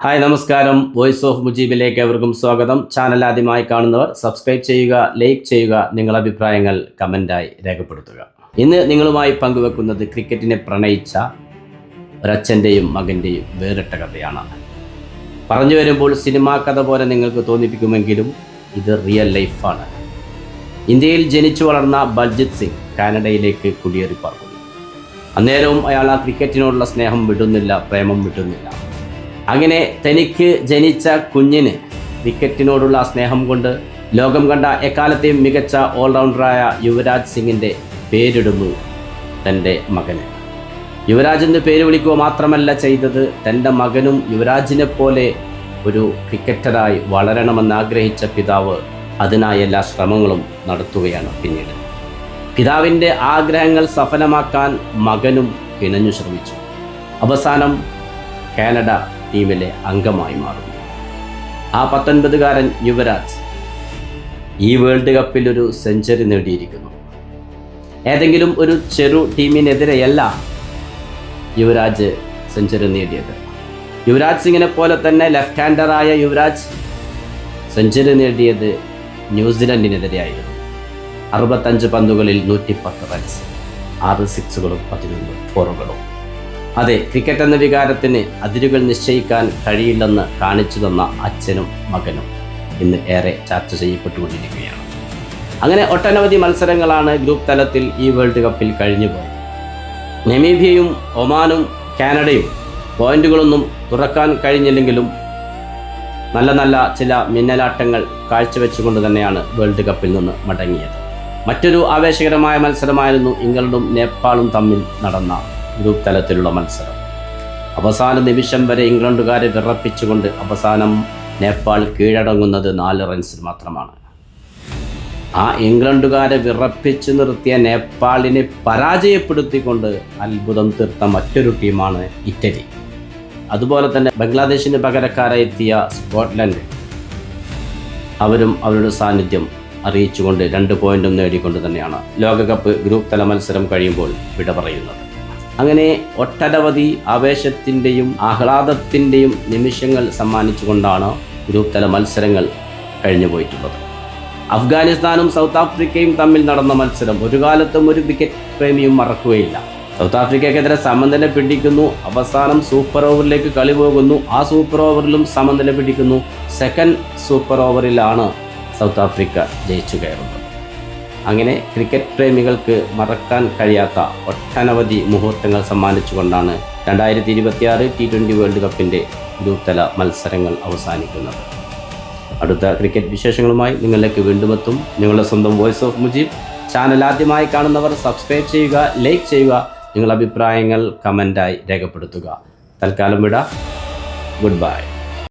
Hi നമസ്കാരം. Voice of മുജീബിലേക്ക് എവർക്കും സ്വാഗതം. Channel ആദ്യമായി കാണുന്നവർ സബ്സ്ക്രൈബ് ചെയ്യുക, ലൈക്ക് ചെയ്യുക, നിങ്ങളുടെ അഭിപ്രായങ്ങൾ കമൻ്റായി രേഖപ്പെടുത്തുക. ഇന്ന് നിങ്ങളുമായി പങ്കുവെക്കുന്നത് ക്രിക്കറ്റിനെ പ്രണയിച്ച ഒരച്ഛൻ്റെയും മകൻ്റെയും വേറിട്ട കഥയാണ്. പറഞ്ഞു വരുമ്പോൾ സിനിമാ കഥ പോലെ നിങ്ങൾക്ക് തോന്നിപ്പിക്കുമെങ്കിലും ഇത് റിയൽ ലൈഫാണ്. ഇന്ത്യയിൽ ജനിച്ചു വളർന്ന ബൽജിത് സിംഗ് കാനഡയിലേക്ക് കുടിയേറിപ്പാർക്കുന്നു. അന്നേരവും അയാൾ ആ ക്രിക്കറ്റിനോടുള്ള സ്നേഹം വിടുന്നില്ല, പ്രേമം വിടുന്നില്ല. അങ്ങനെ തനിക്ക് ജനിച്ച കുഞ്ഞിന് ക്രിക്കറ്റിനോടുള്ള സ്നേഹം കൊണ്ട് ലോകം കണ്ട എക്കാലത്തെയും മികച്ച ഓൾറൗണ്ടറായ യുവരാജ് സിംഗിൻ്റെ പേരിടുന്നു തൻ്റെ മകന്. യുവരാജ് എന്ന് പേര് വിളിക്കുക മാത്രമല്ല ചെയ്തത്, തൻ്റെ മകനും യുവരാജിനെ പോലെ ഒരു ക്രിക്കറ്ററായി വളരണമെന്ന് ആഗ്രഹിച്ച പിതാവ് അതിനായി എല്ലാ ശ്രമങ്ങളും നടത്തുകയാണ്. പിന്നീട് പിതാവിൻ്റെ ആഗ്രഹങ്ങൾ സഫലമാക്കാൻ മകനും കിണഞ്ഞു ശ്രമിച്ചു. അവസാനം കാനഡ ടീമിലെ അംഗമായി മാറുന്നു. ആ 19-കാരൻ യുവരാജ് ഈ വേൾഡ് കപ്പിൽ ഒരു സെഞ്ചുറി നേടിയിരിക്കുന്നു. ഏതെങ്കിലും ഒരു ചെറു ടീമിനെതിരെയല്ല യുവരാജ് സെഞ്ചുറി നേടിയത്. യുവരാജ് സിംഗിനെ പോലെ തന്നെ ലെഫ്റ്റ് ഹാൻഡറായ യുവരാജ് സെഞ്ചുറി നേടിയത് ന്യൂസിലൻഡിനെതിരെയായിരുന്നു. 65 പന്തുകളിൽ 110 റൺസ്, 6 സിക്സുകളും 11 ഫോറുകളും. അതെ, ക്രിക്കറ്റ് എന്ന വികാരത്തിന് അതിരുകൾ നിശ്ചയിക്കാൻ കഴിയില്ലെന്ന് കാണിച്ചു തന്ന അച്ഛനും മകനും ഇന്ന് ഏറെ ചർച്ച ചെയ്യപ്പെട്ടുകൊണ്ടിരിക്കുകയാണ്. അങ്ങനെ ഒട്ടനവധി മത്സരങ്ങളാണ് ഗ്രൂപ്പ് തലത്തിൽ ഈ വേൾഡ് കപ്പിൽ കഴിഞ്ഞുപോയത്. നമീബിയയും ഒമാനും കാനഡയും പോയിന്റുകളൊന്നും തുറക്കാൻ കഴിഞ്ഞില്ലെങ്കിലും നല്ല ചില മിന്നലാട്ടങ്ങൾ കാഴ്ചവെച്ചുകൊണ്ട് തന്നെയാണ് വേൾഡ് കപ്പിൽ നിന്ന് മടങ്ങിയത്. മറ്റൊരു ആവേശകരമായ മത്സരമായിരുന്നു ഇംഗ്ലണ്ടും നേപ്പാളും തമ്മിൽ നടന്ന ഗ്രൂപ്പ് തലത്തിലുള്ള മത്സരം. അവസാന നിമിഷം വരെ ഇംഗ്ലണ്ടുകാരെ വിറപ്പിച്ചുകൊണ്ട് അവസാനം നേപ്പാൾ കീഴടങ്ങുന്നത് 4 റൺസിൽ മാത്രമാണ്. ആ ഇംഗ്ലണ്ടുകാരെ വിറപ്പിച്ചു നിർത്തിയ നേപ്പാളിനെ പരാജയപ്പെടുത്തിക്കൊണ്ട് അത്ഭുതം തീർത്ത മറ്റൊരു ടീമാണ് ഇറ്റലി. അതുപോലെ തന്നെ ബംഗ്ലാദേശിന് പകരക്കാരായി എത്തിയ സ്കോട്ട്ലൻഡ്, അവരും അവരുടെ സാന്നിധ്യം അറിയിച്ചുകൊണ്ട് 2 പോയിന്റും നേടിക്കൊണ്ട് തന്നെയാണ് ലോകകപ്പ് ഗ്രൂപ്പ് തല മത്സരം കഴിയുമ്പോൾ വിട പറയുന്നത്. അങ്ങനെ ഒട്ടനവധി ആവേശത്തിൻ്റെയും ആഹ്ലാദത്തിൻ്റെയും നിമിഷങ്ങൾ സമ്മാനിച്ചുകൊണ്ടാണ് ഗ്രൂപ്പ് തല മത്സരങ്ങൾ കഴിഞ്ഞു പോയിട്ടുള്ളത്. അഫ്ഗാനിസ്ഥാനും സൗത്ത് ആഫ്രിക്കയും തമ്മിൽ നടന്ന മത്സരം ഒരു കാലത്തും ഒരു ക്രിക്കറ്റ് പ്രേമിയും മറക്കുകയില്ല. സൗത്ത് ആഫ്രിക്കയ്ക്കെതിരെ സമനില പിടിക്കുന്നു, അവസാനം സൂപ്പർ ഓവറിലേക്ക് കളി പോകുന്നു. ആ സൂപ്പർ ഓവറിലും സമനില പിടിക്കുന്നു. സെക്കൻഡ് സൂപ്പർ ഓവറിലാണ് സൗത്ത് ആഫ്രിക്ക ജയിച്ചു കയറുന്നത്. അങ്ങനെ ക്രിക്കറ്റ് പ്രേമികൾക്ക് മറക്കാൻ കഴിയാത്ത ഒട്ടനവധി മുഹൂർത്തങ്ങൾ സമ്മാനിച്ചുകൊണ്ടാണ് 2026 T20 വേൾഡ് കപ്പിൻ്റെ ഗ്രൂപ്പ് തല മത്സരങ്ങൾ അവസാനിക്കുന്നത്. അടുത്ത ക്രിക്കറ്റ് വിശേഷങ്ങളുമായി നിങ്ങളിലേക്ക് വീണ്ടും എത്തും. നിങ്ങളുടെ സ്വന്തം വോയിസ് ഓഫ് മുജീബ്. ചാനൽ ആദ്യമായി കാണുന്നവർ സബ്സ്ക്രൈബ് ചെയ്യുക, ലൈക്ക് ചെയ്യുക, നിങ്ങളുടെ അഭിപ്രായങ്ങൾ കമൻ്റായി രേഖപ്പെടുത്തുക. തൽക്കാലം വിട. Good bye.